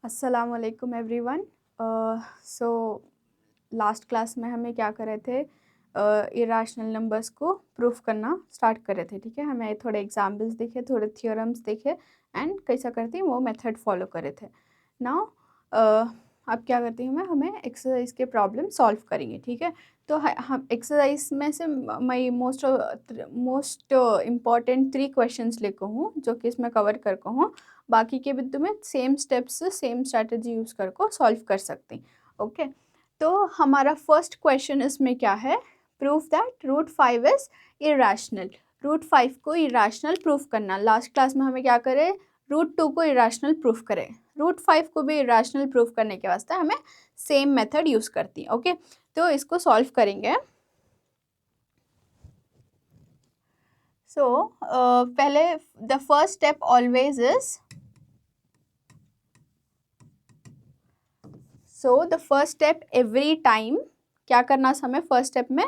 अस्सलाम वालेकुम everyone. So last class में हमें क्या कर रहे थे, इरेशनल नंबर्स को प्रूफ करना स्टार्ट कर रहे थे। ठीक है, हमें थोड़े एग्जांपल्स दिखे, थोड़े थियोरम्स दिखे एंड कैसा करते हैं वो मेथड फॉलो कर रहे थे। नाउ अब क्या करती हूँ मैं, हमें एक्सरसाइज के प्रॉब्लम सॉल्व करेंगे। ठीक है, तो हम एक्सरसाइज में से मैं मोस्ट इम्पॉर्टेंट 3 क्वेश्चंस लेकर हूँ जो कि इसमें कवर कर को हूँ। बाकी के भी तुम्हें same steps same strategy use कर को सॉल्व कर सकते हैं। ओके, तो हमारा फर्स्ट क्वेश्चन इसमें क्या है, proof that root 5 is irrational. Root 5 को इरेशनल प्रूफ करना। लास्ट क्लास में हमें क्या करें, रूट 2 को इरेशनल प्रूफ करें। रूट 5 को भी इरेशनल प्रूफ करने के वास्ते हमें सेम मेथड यूज़ करती है। ओके, तो इसको सॉल्व करेंगे। सो पहले the first step always is, so the first step every time क्या करना हमें, फर्स्ट स्टेप में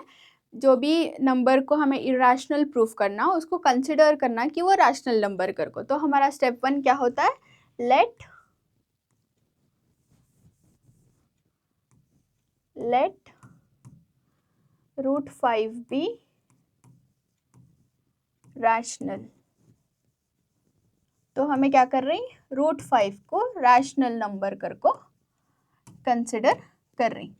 जो भी नंबर को हमें इरेशनल प्रूफ करना उसको कंसिडर करना कि वो रैशनल नंबर कर को। तो हमारा स्टेप 1 क्या होता है, लेट रूट 5 बी रैशनल। तो हमें क्या कर रही, रूट 5 को रैशनल नंबर कर को कंसिडर कर रही।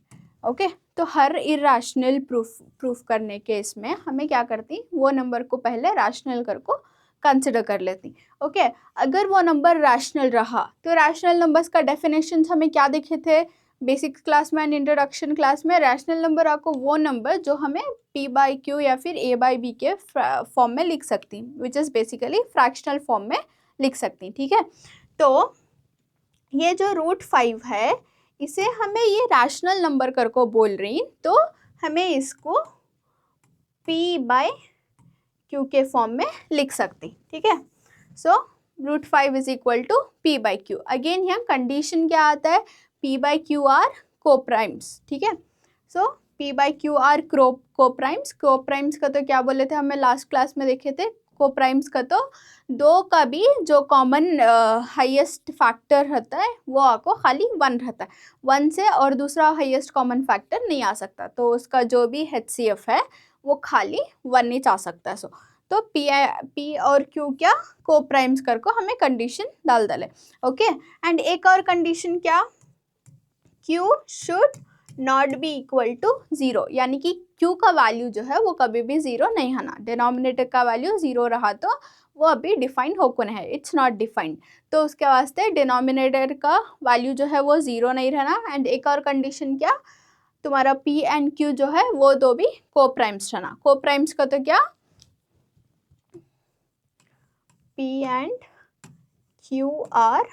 ओके, तो हर इरेशनल प्रूफ करने के इसमें हमें क्या करती, वो नंबर को पहले रैशनल कर को कंसिडर कर लेती। ओके, अगर वो नंबर रैशनल रहा तो रैशनल नंबर्स का डेफिनेशन हमें क्या दिखे थे बेसिक क्लास में एंड इंट्रोडक्शन क्लास में। रैशनल नंबर आपको वो नंबर जो हमें p बाई क्यू या फिर a बाई बी के फॉर्म में लिख सकती, which is basically fractional form में लिख सकती। ठीक है, तो ये जो रूट 5 है इसे हमें ये रैशनल नंबर कर को बोल रही, तो हमें इसको p बाई क्यू के फॉर्म में लिख सकती। ठीक है, so root 5 is equal to p by Q. Again यहाँ कंडीशन क्या आता है, p by Q are coprimes. ठीक है, so p by Q are coprimes. Coprimes का तो क्या बोले थे हमें लास्ट क्लास में देखे थे, कोप्राइम्स का तो दो का भी जो कॉमन हाईएस्ट फैक्टर रहता है वो आपको खाली 1 रहता है, 1 से और दूसरा हाईएस्ट कॉमन फैक्टर नहीं आ सकता, तो उसका जो भी HCF है वो खाली 1 ही आ सकता है। सो तो P और Q क्या कोप्राइम्स कर को हमें कंडीशन डाल डाले। ओके, एंड एक और कंडीशन क्या, Q should not be equal to 0, यानी कि Q का वैल्यू जो है वो कभी भी 0 नहीं आना। डिनोमिनेटर का वैल्यू 0 रहा तो वो अभी डिफाइन होकन है, इट्स नॉट डिफाइंड, तो उसके वास्ते डिनोमिनेटर का वैल्यू जो है वो 0 नहीं रहना। एंड एक और कंडीशन क्या, तुम्हारा P एंड Q जो है वो दो भी कोप्राइम्स रहना। कोप्राइम्स का तो क्या, P and Q are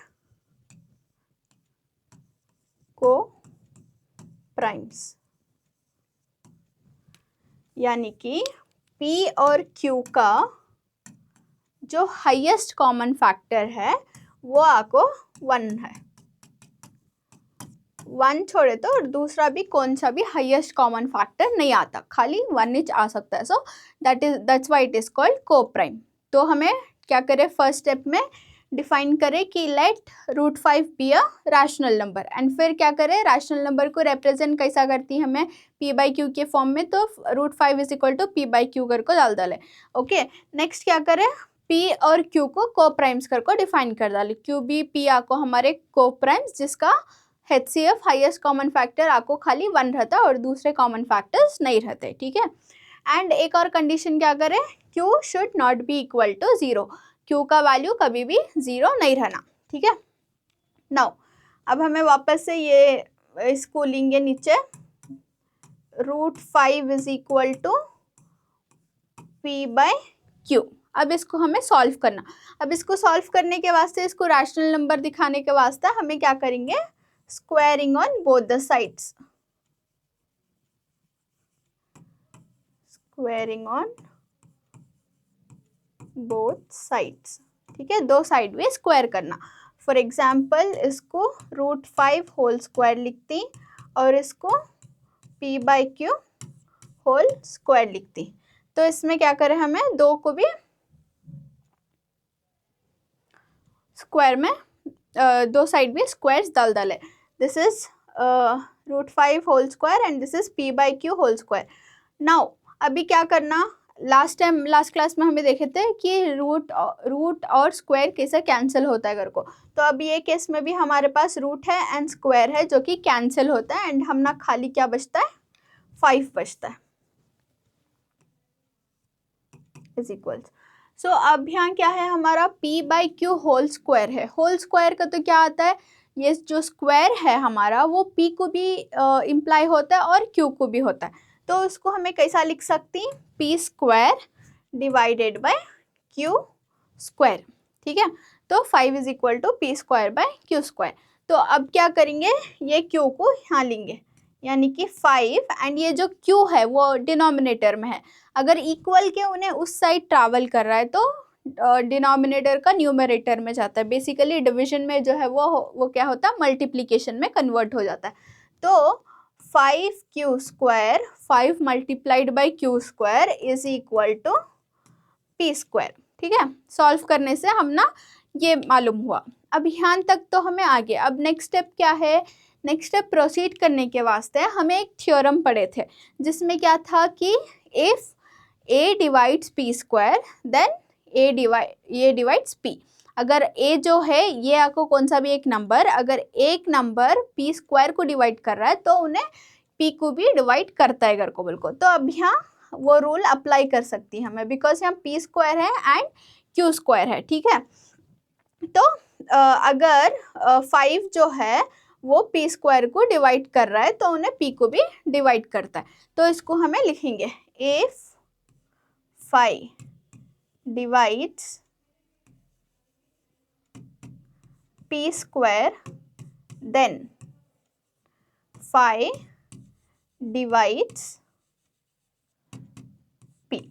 coprimes, यानी कि P और Q का जो हाईएस्ट कॉमन फैक्टर है वो आपको 1 है, 1 छोड़े तो और दूसरा भी कौन सा भी हाईएस्ट कॉमन फैक्टर नहीं आता, खाली 1 ही आ सकता है। So that's why it is called coprime. तो हमें क्या करें, फर्स्ट स्टेप में डिफाइन करें कि let root 5 be a rational number, and फिर क्या करें, रैशनल नंबर को रिप्रेजेंट कैसा करती हमें p बाई क्यू के फॉर्म में, तो root 5 is equal to p by Q कर को डाल डाले। ओके, नेक्स्ट क्या करें, p और q को कोप्राइम्स कर को डिफाइन कर डाले। q भी p आ को हमारे कोप्राइम्स जिसका HCF हाईएस्ट कॉमन फैक्टर आपको खाली 1 रहता और दूसरे कॉमन फैक्टर्स नहीं रहते। ठीक है, एंड एक और कंडीशन क्या करें, Q should not be equal to 0, Q का वैल्यू कभी भी 0 नहीं रहना। ठीक है, नाउ अब हमें वापस से ये इसको लेंगे नीचे, root 5 is equal to P by Q. अब इसको हमें सॉल्व करना। अब इसको सॉल्व करने के वास्ते, इसको रैशनल नंबर दिखाने के वास्ते हमें क्या करेंगे, squaring on both the sides, squaring on both sides. ठीक है, दो साइड में स्क्वायर करना। फॉर एग्जाम्पल इसको रूट 5 होल स्क्वायर लिखती और इसको p by Q whole square लिखती। तो इसमें क्या करें, हमें दो को भी स्क्वायर में दो साइड में स्क्वायर्स डाल है. This is √5 whole square and this is p/q whole square. Now अभी क्या करना, लास्ट क्लास में हमें देखे थे कि रूट और स्क्वायर कैसे कैंसिल होता है घर को. तो अब ये केस में भी हमारे पास रूट है एंड स्क्वायर है जो कि कैंसिल होता है एंड हम ना खाली क्या बचता है, 5 बचता है इज इक्वल्स. सो अब यहाँ क्या है हमारा p/q होल स्क्वायर है. होल स्क्वायर का तो क्या आता है, ये जो स्क्वायर है हमारा वो p को भी इम्प्लाई होता है और q को भी होता है. तो उसको हमें कैसा लिख सकती हैं, p square divided by q square. ठीक है, तो 5 is equal to p square by q square. तो अब क्या करेंगे, ये q को यहाँ लेंगे यानी कि 5 एंड ये जो q है वो डिनोमिनेटर में है. अगर इक्वल के उन्हें उस साइड ट्रैवल कर रहा है तो डिनोमिनेटर का न्यूमरेटर में जाता है. बेसिकली डिवीजन में जो है वो क्या होता है, मल्टीप्लिकेशन में कन्वर्ट हो जाता है. तो 5q square 5 multiplied by q square is equal to p square. ठीक है, सॉल्व करने से हम ना ये मालूम हुआ. अब यहाँ तक तो हमें आगे. अब नेक्स्ट स्टेप क्या है, नेक्स्ट स्टेप प्रोसीड करने के वास्ते हम एक थ्योरम पढ़े थे जिसमें क्या था कि if a divides p square then a divides p. अगर a जो है ये आपको कौन सा भी एक नंबर, अगर एक नंबर p स्क्वायर को डिवाइड कर रहा है तो उन्हें p को भी डिवाइड करता है घर को बिल्कुल. तो अब यहाँ वो रूल अप्लाई कर सकती है हमें बिकॉज यहाँ p स्क्वायर है एंड q स्क्वायर है. ठीक है, तो अगर 5 जो है वो p स्क्वायर को डिवाइड कर रहा है तो उन्हें p को भी डिवाइड करता है. तो इसको हमें लिखेंगे if 5 divides p square then 5 divides p.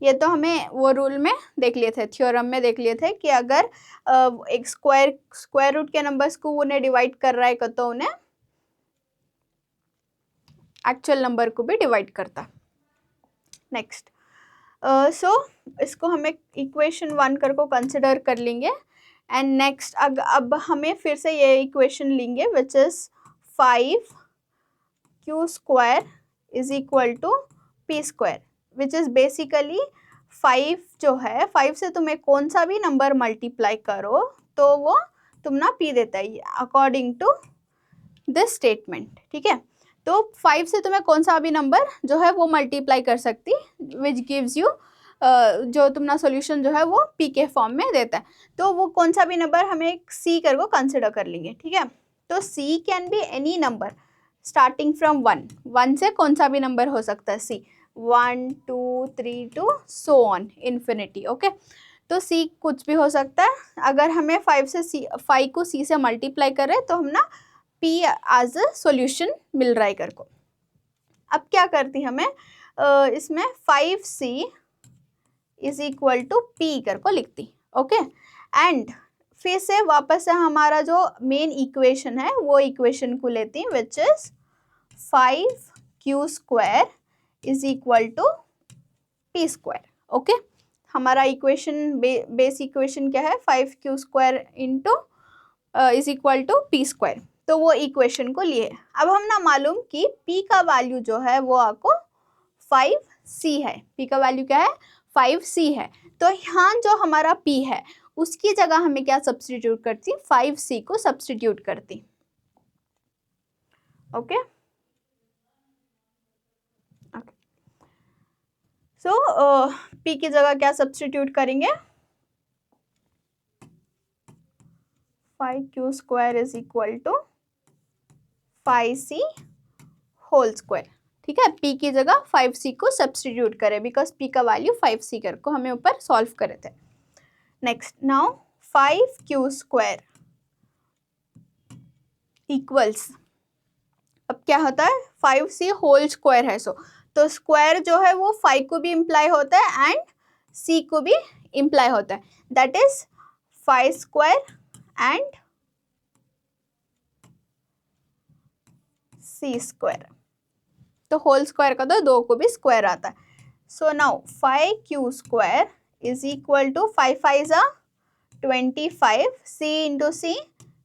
ये तो हमें वो रूल में देख लिए थे, थ्योरम में देख लिए थे कि अगर एक स्क्वायर रूट के नंबर्स को उन्हें डिवाइड कर रहा है तो उन्हें एक्चुअल नंबर को भी डिवाइड करता. नेक्स्ट सो इसको हमें इक्वेशन 1 कर को कंसिडर कर लेंगे एंड नेक्स्ट अब हमें फिर से ये इक्वेशन लेंगे which is 5q square is equal to p square which is basically 5 जो है 5 से तुम्हें कौन सा भी नंबर मल्टीप्लाई करो तो वो तुम ना p देता है अकॉर्डिंग टू दिस स्टेटमेंट. ठीक है, तो 5 से तुम्हें कौन सा भी नंबर जो है वो मल्टीप्लाई कर सकती विच गिव्स यू जो तुम्हारा सॉल्यूशन जो है वो p के फॉर्म में देता है. तो वो कौन सा भी नंबर हमें c कर को कंसिडर कर लेंगे. ठीक है, तो c can be any number starting from 1 से कौन सा भी नंबर हो सकता है c 1 2 3 two so on infinity. Okay, तो c कुछ भी हो सकता है. अगर हमें 5 को c से मल्टीप्लाई कर रहे हैं तो हम ना p एज अ सॉल्यूशन मिल रहा है कर को. अब क्या करती हमें इसमें 5c is equal to p कर को लिखती. ओके, एंड फिर से वापस से हमारा जो मेन इक्वेशन है वो इक्वेशन को लेती हैं which is 5q square is equal to p square. Okay, हमारा इक्वेशन बेस इक्वेशन क्या है 5q square into is equal to p square. तो वो इक्वेशन को लिए. अब हम ना मालूम कि p का वैल्यू जो है वो आपको 5c है. p का वैल्यू क्या है 5c है. तो यहाँ जो हमारा p है उसकी जगह हमें क्या सब्स्टिट्यूट करती 5c को सब्स्टिट्यूट करती. ओके, सो p की जगह क्या सब्स्टिट्यूट करेंगे 5q square is equal to 5c whole square. ठीक है, p की जगह 5c को सब्स्टिट्यूट करें बिकॉज p का वैल्यू 5c कर को हमें ऊपर सॉल्व करे थे. Next now 5q square equals, अब क्या होता है 5c होल स्क्वायर है. तो स्क्वायर जो है वो 5 को भी इम्प्लाई होता है एंड c को भी इम्प्लाई होता है. That is 5 square and c square. तो होल स्क्वायर का तो 2 को भी स्क्वायर आता है. So now 5q square is equal to 5 5 is 20 25 C into C,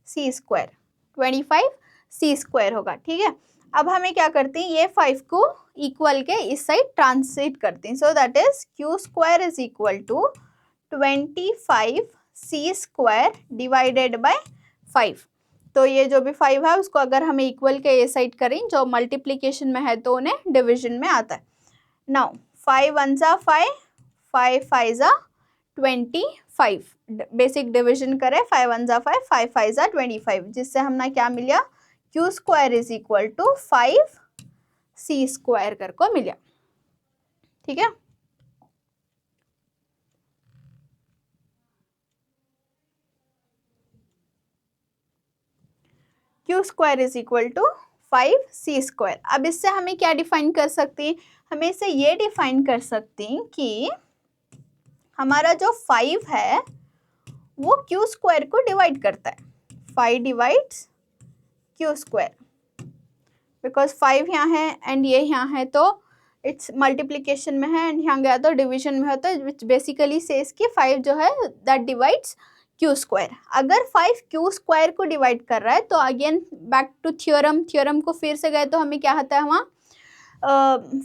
C square, 25 C square होगा, ठीक है। अब हमें क्या करते हैं, ये 5 को इक्वल के इस साइड ट्रांसलेट करते हैं, so that is Q square is equal to 25 C square divided by 5। तो ये जो भी 5 है उसको अगर हमें इक्वल के ये साइड करें, जो मल्टीप्लिकेशन में है तो उन्हें डिविजन में आता है। नाउ 5 1 जा 5, 5 5 जा 25, बेसिक डिविजन करें, 5 1 जा 5, 5 5 जा 25, जिससे हमने क्या मिला, Q square is equal to 5 C square कर को मिला, ठीक है। Q square is equal to 5 C square. अब इससे हमें क्या डिफाइन कर सकते हैं, हमें इसे ये डिफाइन कर सकते हैं कि हमारा जो 5 है वो Q स्क्वायर को डिवाइड करता है, 5 डिवाइड्स Q स्क्वायर, बिकॉज 5 यहाँ है एंड ये यहाँ है तो इट्स मल्टीप्लिकेशन में है, एंड यहाँ गया तो डिवीजन में होता है, विच बेसिकली सेज कि 5 जो है दैट डिवाइड्स Q स्क्वायर। अगर 5 Q स्क्वायर को डिवाइड कर रहा है तो अगेन बैक टू थ्योरम को फिर से गए तो हमें क्या आता है वहाँ,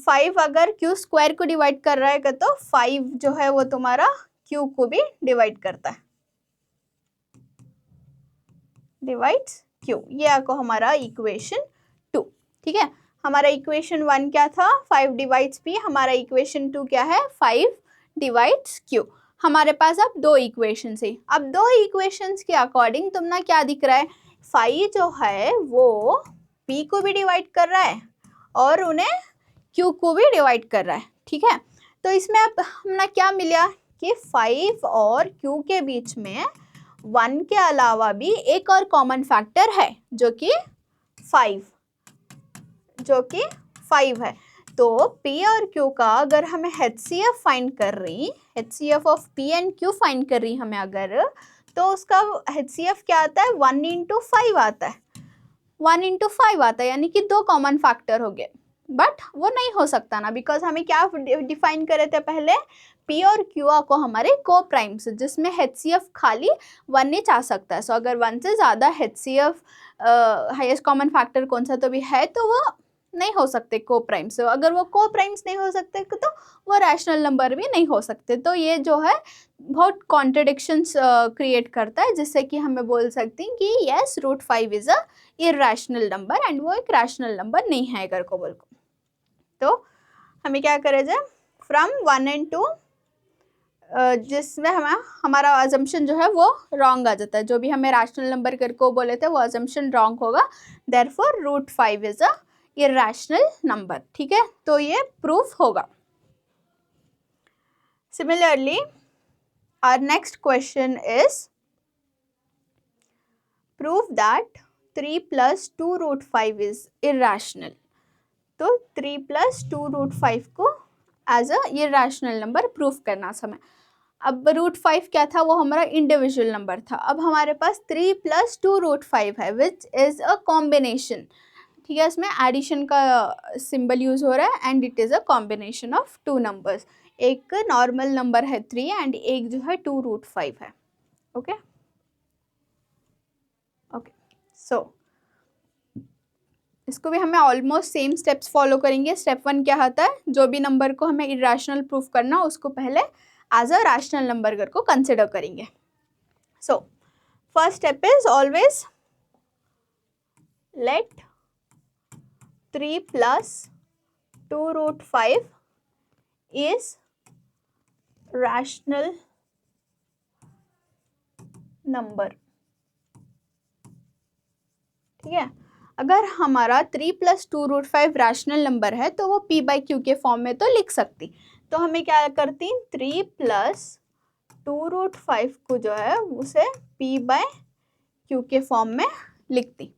5 अगर Q स्क्वायर को डिवाइड कर रहा है तो 5 जो है वो तुम्हारा Q को भी डिवाइड करता है, डिवाइड्स Q। ये आपको हमारा इक्वेशन 2, ठीक है। हमारा इक्वेशन 1 क्या था, 5 डिवाइड्स P, हमारा इक्वेशन 2 क्या है, 5 डिवाइड्स Q। हमारे पास अब दो इक्वेशंस है। अब दो इक्वेशंस के अकॉर्डिंग तुमने क्या दिख रहा है, 5 जो है वो P को भी डिवाइड कर रहा है और उन्हें Q को भी डिवाइड कर रहा है, ठीक है। तो इसमें अब हमने क्या मिला कि 5 और Q के बीच में 1 के अलावा भी एक और कॉमन फैक्टर है जो कि 5 है। तो P और Q का अगर हमें HCF फाइंड कर रही, HCF of P and Q find कर रही हमें अगर, तो उसका HCF क्या आता है, 1 इंटू 5 आता है, 1 इंटू 5 आता है, यानी कि दो कॉमन फैक्टर हो गए। बट वो नहीं हो सकता ना, बिकॉज हमें क्या डिफाइन करे थे पहले, P और Q को हमारे को प्राइम्स, जिसमें HCF खाली 1 ही आ सकता है। सो अगर 1 से ज़्यादा HCF हाईएस्ट कॉमन फैक्टर कौन सा तो भी है तो वो नहीं हो सकते को प्राइम्स। अगर वो को प्राइम्स नहीं हो सकते तो वो रैशनल नंबर भी नहीं हो सकते। तो ये जो है बहुत कॉन्ट्रडिक्शंस क्रिएट करता है, जिससे कि हमें बोल सकते हैं कि yes √5 is a irrational number and वो एक रैशनल नंबर नहीं है अगर को बोल को। तो हमें क्या करे जाए, फ्रॉम 1 एंड 2 जिसमें हमारा अजम्पशन जो है वो रॉन्ग आ जाता है, जो भी हमें रैशनल नंबर करके बोले थे वो अजम्पशन रॉन्ग होगा, therefore √5 is a irrational number, ठीक है। तो ये प्रूफ होगा। Similarly our next question is prove that 3 plus 2 √5 is irrational। तो 3 plus 2 √5 को as a irrational number proof करना समय। अब √5 क्या था, वो हमारा इंडिविजुअल नंबर था। अब हमारे पास 3 plus 2 √5 है विच इज़ अ कॉम्बिनेशन, ठीक है। इसमें एडिशन का सिंबल यूज हो रहा है and it is a combination of two numbers. एक नॉर्मल नंबर है 3 एंड एक जो है 2 √5 है, ओके ओके। सो इसको भी हमें ऑलमोस्ट सेम स्टेप्स फॉलो करेंगे। स्टेप 1 क्या होता है, जो भी नंबर को हमें इरैशनल प्रूफ करना उसको पहले एज अ रैशनल नंबर को कंसिडर करेंगे। So first step is always let 3 plus 2 √5 is rational number, ठीक है। अगर हमारा 3 plus 2 √5 रैशनल नंबर है तो वो P by Q के फॉर्म में तो लिख सकती। तो हमें क्या करती, 3 plus 2 √5 को जो है उसे P by Q के फॉर्म में लिखती।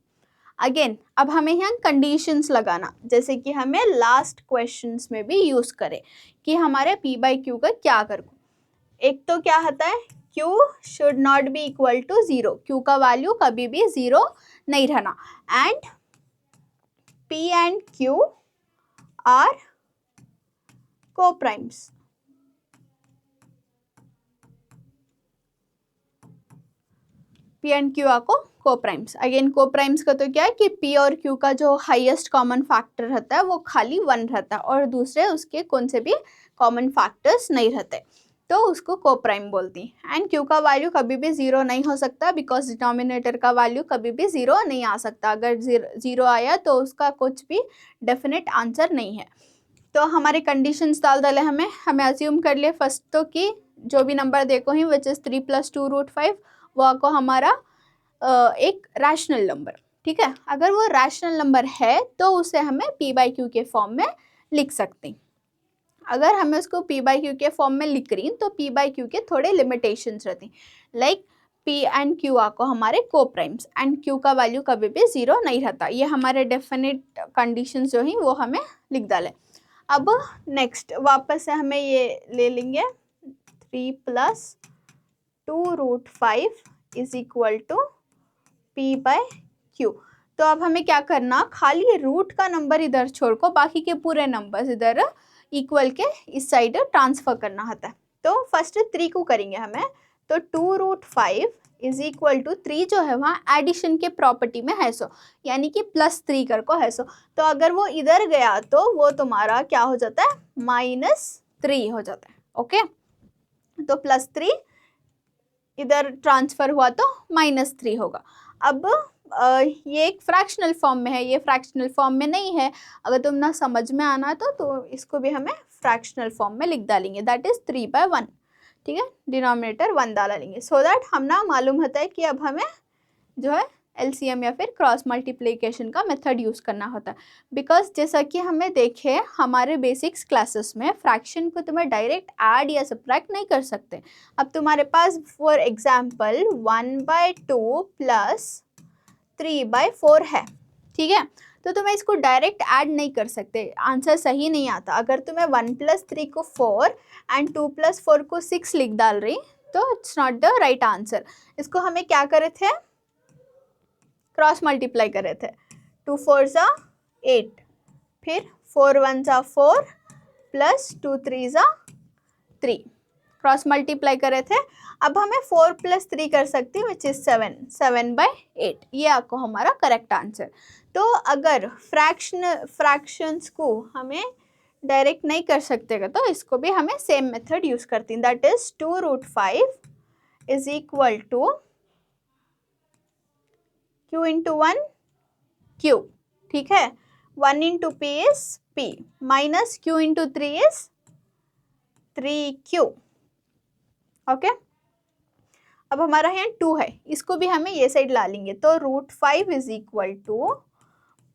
अगेन अब हमें यहाँ कंडीशंस लगाना, जैसे कि हमें लास्ट क्वेश्चंस में भी यूज करें कि हमारे P by Q का क्या करूँ। एक तो क्या होता है, Q should not be equal to 0, Q का वैल्यू कभी भी 0 नहीं रहना, and P and Q are co-primes। P and Q are co coprimes. Again coprimes का तो क्या है कि पी और क्यू का जो हाईएस्ट कॉमन फैक्टर रहता है वो खाली 1 रहता है और दूसरे उसके कौन से भी कॉमन फैक्टर्स नहीं रहते, तो उसको कोप्राइम बोलती हैं। एंड क्यू का वैल्यू कभी भी 0 नहीं हो सकता बिकॉज डिनोमिनेटर का वैल्यू कभी भी 0 नहीं आ सकता। अगर 0 आया तो उसका कुछ भी डेफिनेट आंसर नहीं है। तो हमारे कंडीशंस डाल डाले हमें अज्यूम कर लिए फर्स्ट तो कि जो भी नंबर देखो ही विच इज़ 3 + 2√5 वो आपको हमारा एक रैशनल नंबर, ठीक है। अगर वो रैशनल नंबर है तो उसे हमें p/q के फॉर्म में लिख सकते हैं। अगर हमें उसको p/q के फॉर्म में लिख रही तो p/q के थोड़े लिमिटेशंस रहती, लाइक p एंड q को हमारे कोप्राइम्स एंड q का वैल्यू कभी भी 0 नहीं रहता। ये हमारे डेफिनेट कंडीशंस जो ही वो हमें लिख डाले। अब नेक्स्ट वापस से हमें ये ले लेंगे 3 + 2√5 = p/q। तो अब हमें क्या करना, खाली रूट का नंबर इधर छोड़ को बाकी के पूरे नंबर्स इधर इक्वल के इस साइड ट्रांसफर करना होता है। तो फर्स्ट 3 को करेंगे हमें, तो 2√5 = 3 जो है वहाँ एडिशन के प्रॉपर्टी में है सो, यानी कि +3 कर को है सो। तो अगर वो इधर गया तो वो तुम्हारा क्या हो जाता है, -3 हो जाता है। ओके, तो +3 इधर ट्रांसफर हुआ तो -3 होगा। अब ये एक फ्रैक्शनल फॉर्म में है, ये फ्रैक्शनल फॉर्म में नहीं है। अगर तुम ना समझ में आना तो इसको भी हमें फ्रैक्शनल फॉर्म में लिख डालेंगे, दैट इज 3/1, ठीक है। डिनोमिनेटर 1 डाला लेंगे सो दैट हम ना मालूम होता है कि अब हमें जो है एलसीएम या फिर क्रॉस मल्टीप्लिकेशन का मेथड यूज़ करना होता है। बिकॉज जैसा कि हमें देखे हमारे बेसिक्स क्लासेस में फ्रैक्शन को तुम्हें डायरेक्ट ऐड या सब्ट्रैक्ट नहीं कर सकते। अब तुम्हारे पास फॉर एग्जांपल 1/2 + 3/4 है, ठीक है। तो तुम्हें इसको डायरेक्ट ऐड नहीं कर सकते, आंसर सही नहीं आता। अगर तुम्हें 1 + 3 को 4 एंड 2 + 4 को 6 लिख डाल रही तो it's not the right answer. इसको हमें क्या करे थे, क्रॉस मल्टीप्लाई करे थे। 2 4 ज़ा 8, फिर 4 1 ज़ा 4 + 2 3 ज़ा 3, क्रॉस मल्टीप्लाई करे थे। अब हमें 4 + 3 कर सकते हैं विच इज 7/8, ये आपको हमारा करेक्ट आंसर। तो अगर फ्रैक्शंस को हमें डायरेक्ट नहीं कर सकते तो इसको भी हमें सेम मेथड यूज करती हैं, दैट इज 2√5 = q × 1 q, ठीक है। 1 × p is p minus q × 3 is 3q, okay. अब हमारा यहाँ 2 है, इसको भी हमें ये साइड ला लेंगे तो √5 =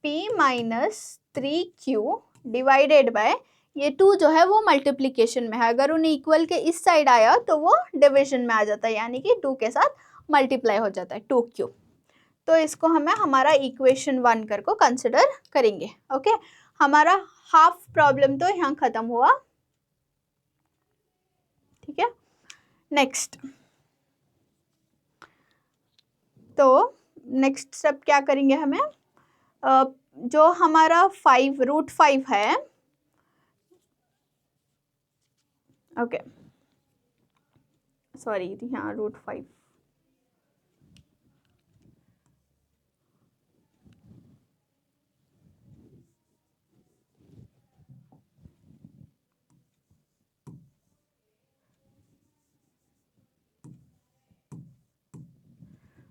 p - 3q डिवाइडेड बाय ये 2 जो है वो मल्टीप्लिकेशन में है, अगर उन्हें इक्वल के इस साइड आया तो वो डिवीजन में आ जाता है, यानी कि 2 के साथ मल्टीप्लाई हो जाता है 2q। तो इसको हमें हमारा इक्वेशन 1 कर को कंसिडर करेंगे, ओके। हमारा हाफ प्रॉब्लम तो यहाँ खत्म हुआ, ठीक है। नेक्स्ट, तो नेक्स्ट स्टेप क्या करेंगे हमें, जो हमारा √5 है, ओके सॉरी यहाँ √5,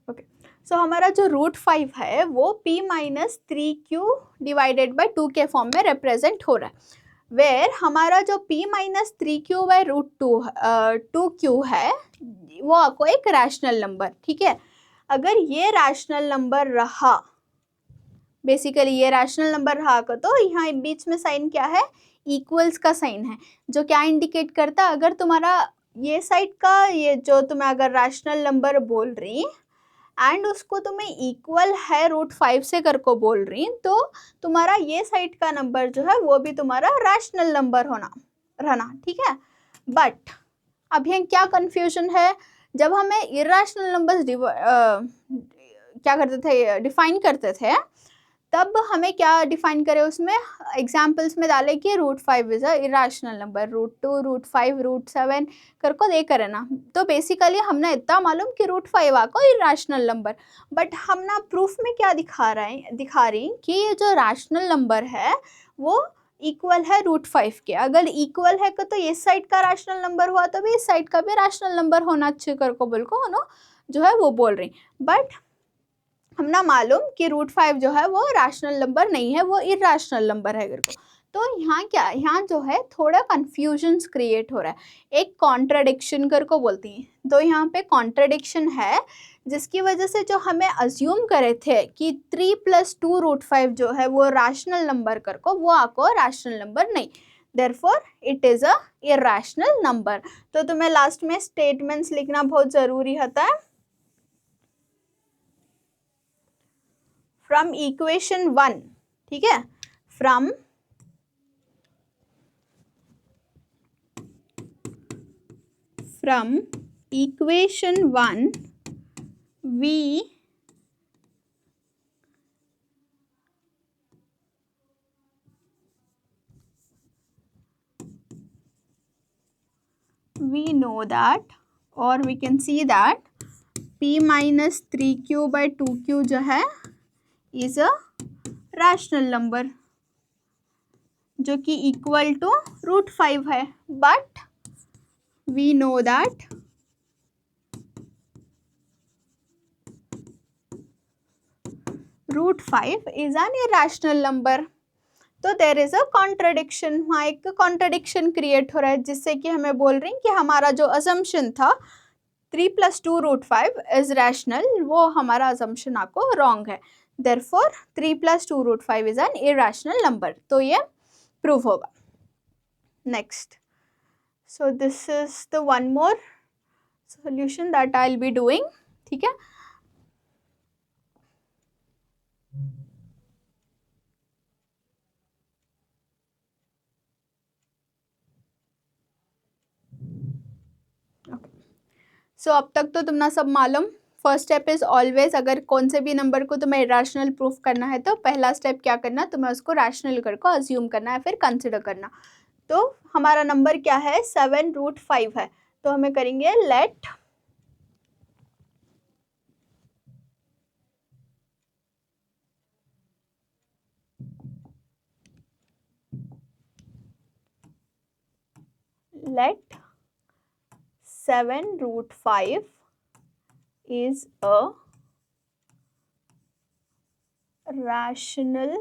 ओके। सो हमारा जो √5 है वो p - 3q डिवाइडेड बाय 2 के फॉर्म में रिप्रेजेंट हो रहा है, वेयर हमारा जो p - 3q/√2 2q है वो आपको एक रैशनल नंबर, ठीक है। अगर ये रैशनल नंबर रहा, बेसिकली ये रैशनल नंबर रहा तो यहाँ बीच में साइन क्या है, इक्वल्स का साइन है, जो क्या इंडिकेट करता है, अगर तुम्हारा ये साइड का ये जो तुम्हें अगर रैशनल नंबर बोल रही एंड उसको तुम्हें इक्वल है √5 से कर को बोल रही तो तुम्हारा ये साइड का नंबर जो है वो भी तुम्हारा रैशनल नंबर होना रहना, ठीक है। बट अब यहाँ क्या कंफ्यूजन है, जब हमें इरेशनल नंबर्स क्या करते थे, डिफाइन करते थे, तब हमें क्या डिफाइन करें, उसमें एग्जाम्पल्स में डाले कि √5 इज अ इरेशनल नंबर, √2 √5 √7 करको दे करे ना। तो बेसिकली हमने इतना मालूम कि √5 आको इरेशनल नंबर, बट हम ना प्रूफ में क्या दिखा रही कि ये जो रैशनल नंबर है वो इक्वल है √5 के। अगर इक्वल है तो इस साइड का रैशनल नंबर हुआ तो भी इस साइड का भी रैशनल नंबर होना चाहिए करको बोल को नो जो है वो बोल रही। बट हम ना मालूम कि √5 जो है वो रैशनल नंबर नहीं है, वो इरेशनल नंबर है करको। तो यहाँ क्या, यहाँ जो है थोड़ा कन्फ्यूजन्स क्रिएट हो रहा है, एक कॉन्ट्राडिक्शन करको बोलती हैं। तो यहाँ पे कॉन्ट्राडिक्शन है जिसकी वजह से जो हमें अज्यूम करे थे कि 3 + 2 √5 जो है वो रैशनल नंबर करको, वो आपको रैशनल नंबर नहीं, therefore it is a irrational number. तो तुम्हें लास्ट में स्टेटमेंट्स लिखना बहुत ज़रूरी होता है। फ्रॉम इक्वेशन 1, ठीक है, from equation 1 we know that, or we can see that p minus 3q by 2q जो है is a rational number जो कि इक्वल टू √5 है। But we know that √5 is an irrational number। तो there is a contradiction, वहाँ एक contradiction create हो रहा है जिससे कि हमें बोल रही हैं कि हमारा जो अजम्पशन था 3 + 2 √5 इज रैशनल, वो हमारा अजम्पशन आपको रॉन्ग है। Therefore 3 + 2 √5 is an irrational number. तो ये प्रूव होगा। Next, so this is the one more solution that I will be doing, ठीक है। सो अब तक तो तुमने सब मालूम। फर्स्ट स्टेप इज ऑलवेज, अगर कौन से भी नंबर को तुम्हें इरेशनल प्रूफ करना है तो पहला स्टेप क्या करना, तुम्हें उसको रैशनल करके अज्यूम करना है, फिर कंसिडर करना। तो हमारा नंबर क्या है, 7 √5 है। तो हमें करेंगे late let 7 √5 is a rational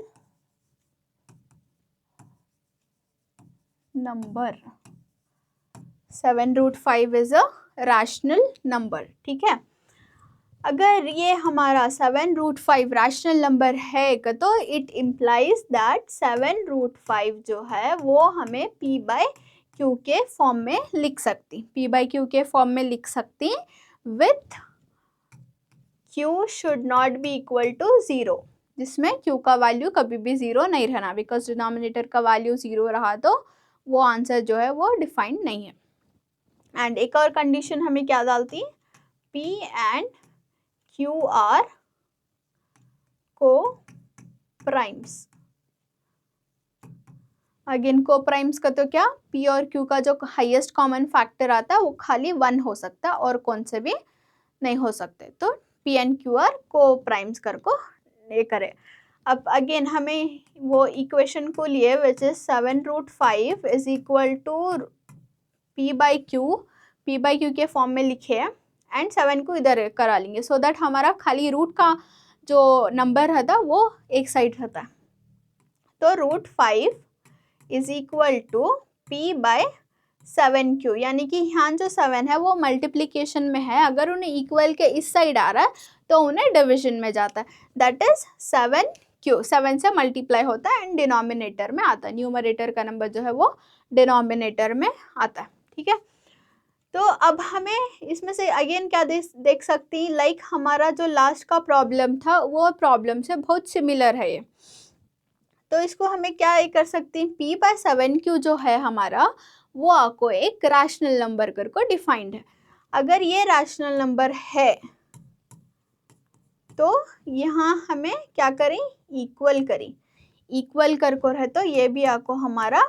number। 7 √5 is a rational number, ठीक है। अगर ये हमारा 7 √5 रैशनल नंबर है तो इट इम्प्लाइज दैट 7 √5 जो है वो हमें p/q के फॉर्म में लिख सकती, p/q के फॉर्म में लिख सकती with q should not be equal to 0, जिसमें q का वैल्यू कभी भी 0 नहीं रहना, बिकॉज डिनोमिनेटर का वैल्यू 0 रहा तो वो आंसर जो है वो डिफाइंड नहीं है। एंड एक और कंडीशन हमें क्या डालती, p and q are coprimes. Again coprimes का तो क्या, p और q का जो हाईएस्ट कॉमन फैक्टर आता है वो खाली 1 हो सकता है और कौन से भी नहीं हो सकते। तो p एंड q आर को-प्राइम्स कर को ये करे। अब अगेन हमें वो इक्वेशन को लिए which is 7 √5 is equal to p/q के फॉर्म में लिखे हैं एंड 7 को इधर करा लेंगे सो दैट हमारा खाली रूट का जो नंबर रहता वो एक साइड रहता है। तो √5 इज इक्वल टू p/7q, यानी कि यहाँ जो 7 है वो मल्टीप्लीकेशन में है, अगर उन्हें इक्वल के इस साइड आ रहा है तो उन्हें डिविजन में जाता है, दैट इज 7q। 7 से मल्टीप्लाई होता है एंड डिनोमिनेटर में आता है, न्यूमरेटर का नंबर जो है वो डिनोमिनेटर में आता है, ठीक है। तो अब हमें इसमें से अगेन क्या देख सकती, लाइक हमारा जो लास्ट का प्रॉब्लम था वो प्रॉब्लम से बहुत सिमिलर है ये। तो इसको हमें क्या कर सकती हैं, p/7q जो है हमारा वो आपको एक रैशनल नंबर कर को डिफाइंड है। अगर ये रैशनल नंबर है तो यहाँ हमें क्या करें, इक्वल करें, इक्वल कर को है तो ये भी आपको हमारा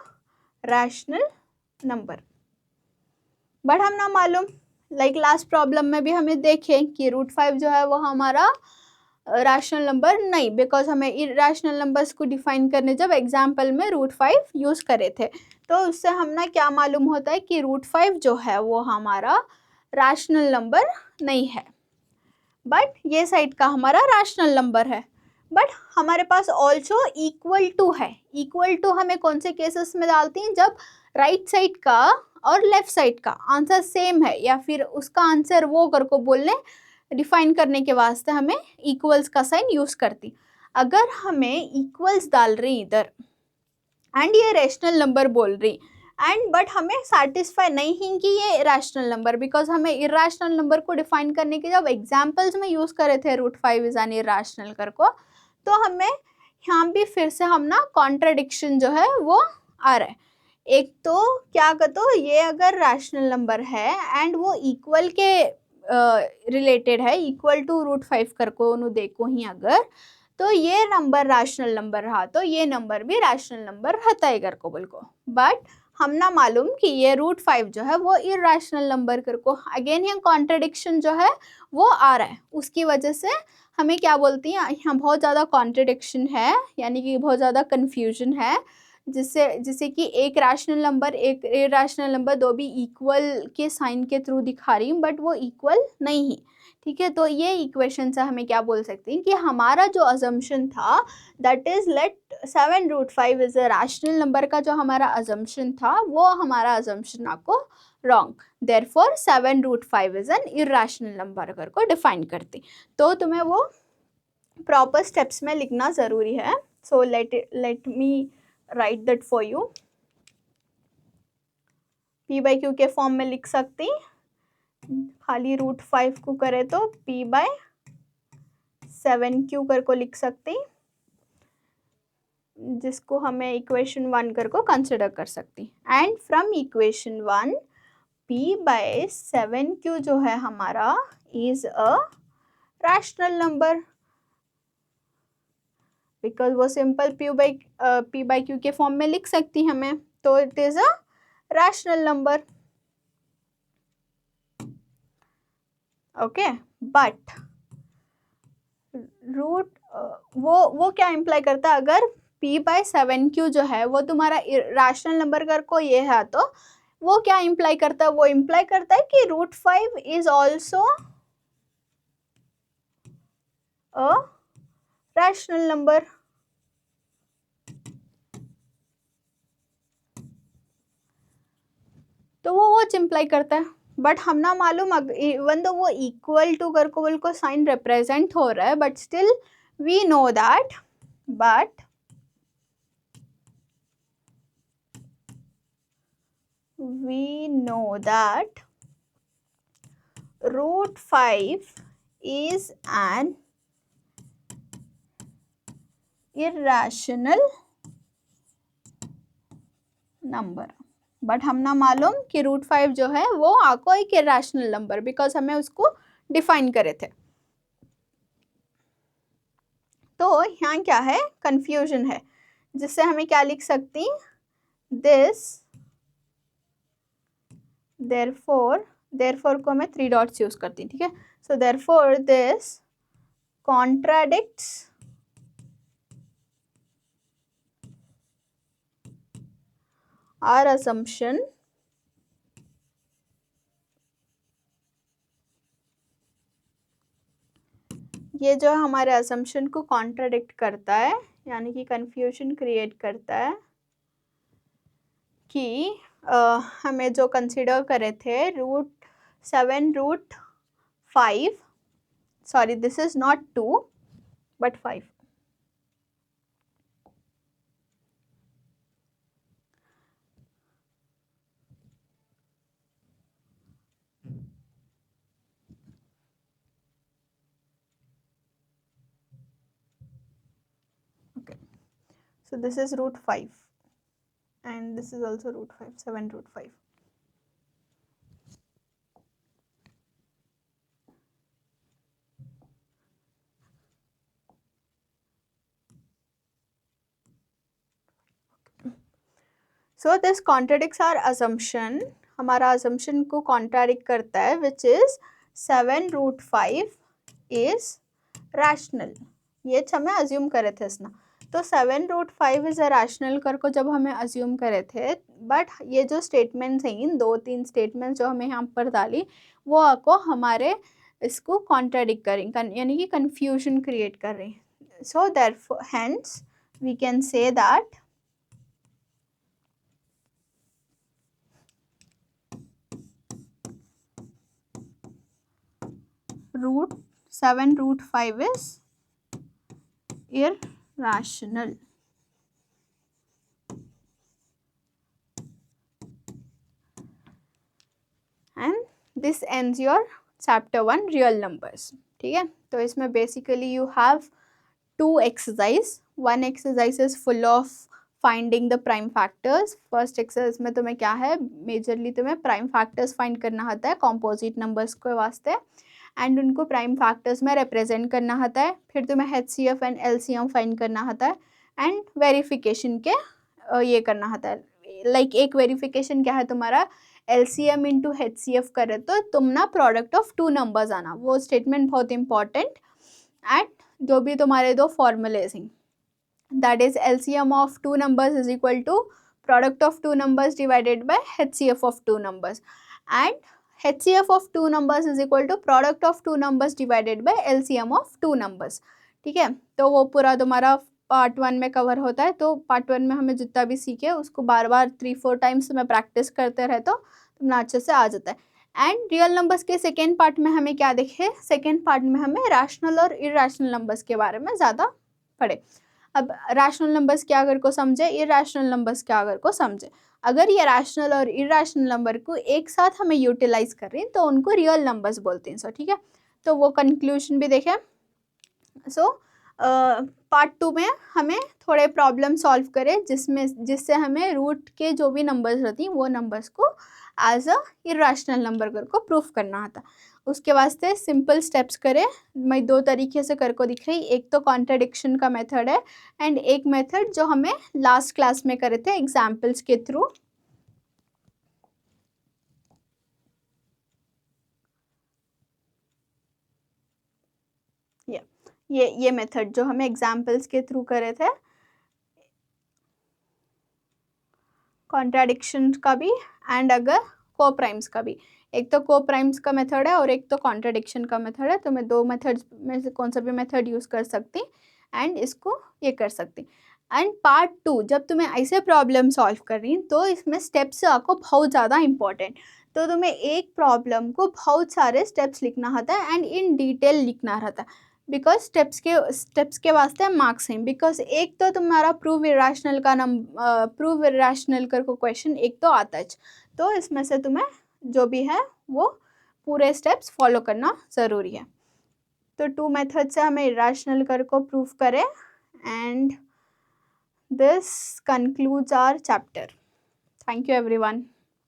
रैशनल नंबर। बट हम ना मालूम, लाइक लास्ट प्रॉब्लम में भी हमें देखें कि √5 जो है वो हमारा रैशनल नंबर नहीं, बिकॉज हमें इरेशनल नंबर्स को डिफाइन करने जब एग्जाम्पल में √5 यूज करे थे, तो उससे हम ना क्या मालूम होता है कि √5 जो है वो हमारा रैशनल नंबर नहीं है, बट ये साइड का हमारा रैशनल नंबर है। बट हमारे पास ऑल्सो इक्वल टू है। इक्वल टू हमें कौन से केसेस में डालती हैं, जब राइट साइड का और लेफ्ट साइड का आंसर सेम है, या फिर उसका आंसर वो कर को बोलने डिफाइन करने के वास्ते हमें इक्वल्स का साइन यूज करती। अगर हमें इक्वल्स डाल रही इधर एंड ये रैशनल नंबर बोल रही एंड बट हमें सेटिस्फाई नहीं है कि ये रैशनल नंबर, बिकॉज हमें इरेशनल नंबर को डिफाइन करने के जब एग्जाम्पल्स में यूज करे थे √5 इज एन इरेशनल कर को, तो हमें यहाँ भी फिर से हम ना कॉन्ट्रडिक्शन जो है वो आ रहा है। एक तो क्या कहते, ये अगर रैशनल नंबर है एंड वो इक्वल के रिलेटेड है, इक्वल टू √5 कर को उन्होंने देखो ही अगर, तो ये नंबर रैशनल नंबर रहा तो ये नंबर भी रैशनल नंबर रहता है कर को बोल को। बट हम ना मालूम कि ये √5 जो है वो इरेशनल नंबर कर को, अगेन यहाँ कॉन्ट्रडिक्शन जो है वो आ रहा है, उसकी वजह से हमें क्या बोलती हैं, यहाँ बहुत ज़्यादा कॉन्ट्रडिक्शन है, यानी कि बहुत ज़्यादा कन्फ्यूजन है, जिससे कि एक रैशनल नंबर एक इरेशनल नंबर दो भी इक्वल के साइन के थ्रू दिखा रही हूँ, बट वो इक्वल नहीं है। ठीक है, तो ये इक्वेशन से हमें क्या बोल सकते हैं कि हमारा जो अजम्पशन था, that is let 7√5 is a rational number का जो हमारा अजम्पशन था वो हमारा अजम्पशन आपको wrong, therefore 7√5 is an irrational number अगर को डिफाइन करती। तो तुम्हें वो प्रॉपर स्टेप्स में लिखना ज़रूरी है। So let me right that for you. P/Q के फॉर्म में लिख सकती, खाली √5 को करे तो P/7Q कर को लिख सकती, जिसको हमें इक्वेशन 1 कर को कंसिडर कर सकती। एंड फ्रॉम इक्वेशन 1 P/7Q जो है हमारा is a rational number, because वो सिंपल P/Q के फॉर्म में लिख सकती हमें, तो it is a rational number. Okay, but वो क्या इम्प्लाई करता है, अगर P/7Q जो है वो तुम्हारा रैशनल नंबर कर को ये है, तो वो क्या इम्प्लाई करता है, वो इम्प्लाई करता है कि √5 is also a rational number. तो वो इम्प्लाई करता है, बट हम ना मालूम इवन तो वो इक्वल टू कर को बोल को साइन रिप्रेजेंट हो रहा है, but still we know that, but we know that √5 is an irrational number, but हम ना मालूम कि √5 जो है वो आपको एक इरेशनल नंबर, बिकॉज हमें उसको डिफाइन करे थे। तो यहाँ क्या है, कंफ्यूजन है, जिससे हमें क्या लिख सकती, दिस देयरफॉर को मैं 3 डॉट्स यूज करती हूँ। ठीक है, so therefore this contradicts our assumption ये जो हमारे assumption को कॉन्ट्राडिक्ट करता है, यानी कि कंफ्यूजन क्रिएट करता है कि हमें जो कंसिडर करे थे √5, sorry this is not 2 but 5। okay, so this is √5 and this is also √5, 7√5. So this contradicts our assumption, हमारा असम्पशन को कॉन्ट्राडिक्ट करता है, विच इज 7√5 इज रैशनल। ये हमें अज्यूम करे थे इसना, तो 7√5 इज अ रैशनल करको जब हमें अज्यूम करे थे, बट ये जो स्टेटमेंट्स हैं, इन 2-3 स्टेटमेंट्स जो हमें यहाँ पर डाली, वो आपको हमारे इसको कॉन्ट्राडिक्ट करें, यानी कि कंफ्यूजन क्रिएट कर रही। So therefore hence we can say that √7√5 is irrational. And this ends your chapter 1 real numbers. ठीक है, तो इसमें basically you have 2 exercise. One exercise is full of finding the prime factors. First exercise में तुम्हें क्या है, majorly तुम्हें prime factors find करना होता है composite numbers के वास्ते, एंड उनको प्राइम फैक्टर्स में रिप्रेजेंट करना होता है। फिर तुम्हें HCF एंड LCM फाइंड करना होता है, एंड वेरिफिकेशन के ये करना होता है। लाइक एक वेरिफिकेशन क्या है तुम्हारा, LCM इंटू HCF करे तो तुम ना प्रोडक्ट ऑफ 2 नंबर्स आना, वो स्टेटमेंट बहुत इंपॉर्टेंट। एंड जो भी तुम्हारे 2 फॉर्मूलेज हैं, that is LCM of 2 numbers is equal to product of 2 numbers divided by HCF of 2 numbers, and HCF of 2 numbers is equal to product of 2 numbers divided by LCM of 2 numbers. ठीक है, तो वो पूरा तुम्हारा part 1 में cover होता है। तो पार्ट 1 में हमें जितना भी सीखे उसको बार बार 3-4 टाइम्स में प्रैक्टिस करते रहे तो तुम्हें अच्छे से आ जाता है। एंड रियल नंबर्स के सेकेंड पार्ट में हमें क्या देखे, सेकेंड पार्ट में हमें रैशनल और इरैशनल नंबर्स के बारे में ज़्यादा पढ़े। अब रैशनल नंबर्स क्या अगर को समझे, इरैशनल नंबर्स क्या अगर को समझे। अगर ये रैशनल और इरैशनल नंबर को एक साथ हमें यूटिलाइज कर रही हैं तो उनको रियल नंबर्स बोलते हैं। सो ठीक है, तो वो कंक्लूजन भी देखें। सो पार्ट 2 में हमें थोड़े प्रॉब्लम सॉल्व करें जिससे हमें रूट के जो भी नंबर्स रहती हैं वो नंबर्स को एज अ इरैशनल नंबर करको प्रूफ करना आता। उसके वास्ते सिंपल स्टेप्स करें, मैं 2 तरीके से करको दिख रही। एक तो कॉन्ट्राडिक्शन का मेथड है, एंड एक मेथड जो हमें लास्ट क्लास में करे थे एग्जाम्पल्स के थ्रू। ये मेथड जो हमें एग्जाम्पल्स के थ्रू करे थे, कॉन्ट्राडिक्शन का भी एंड अगर कोप्राइम्स का भी। एक तो कोप्राइम्स का मेथड है और एक तो कॉन्ट्राडिक्शन का मेथड है। तो मैं 2 मेथड्स में से कौन सा भी मेथड यूज़ कर सकती एंड इसको ये कर सकती। एंड पार्ट 2 जब तुम्हें ऐसे प्रॉब्लम सॉल्व कर रही तो इसमें स्टेप्स आपको बहुत ज़्यादा इंपॉर्टेंट, तो तुम्हें एक प्रॉब्लम को बहुत सारे स्टेप्स लिखना होता है एंड इन डिटेल लिखना रहता है, बिकॉज स्टेप्स के वास्ते मार्क्स हैं। बिकॉज एक तो तुम्हारा प्रूव इरैशनल का प्रूव इरैशनल कर को क्वेश्चन एक तो आता है, तो इसमें से तुम्हें जो भी है वो पूरे स्टेप्स फॉलो करना ज़रूरी है। तो 2 मेथड से हमें इरैशनल कर को प्रूव करें, and this concludes our chapter. Thank you everyone.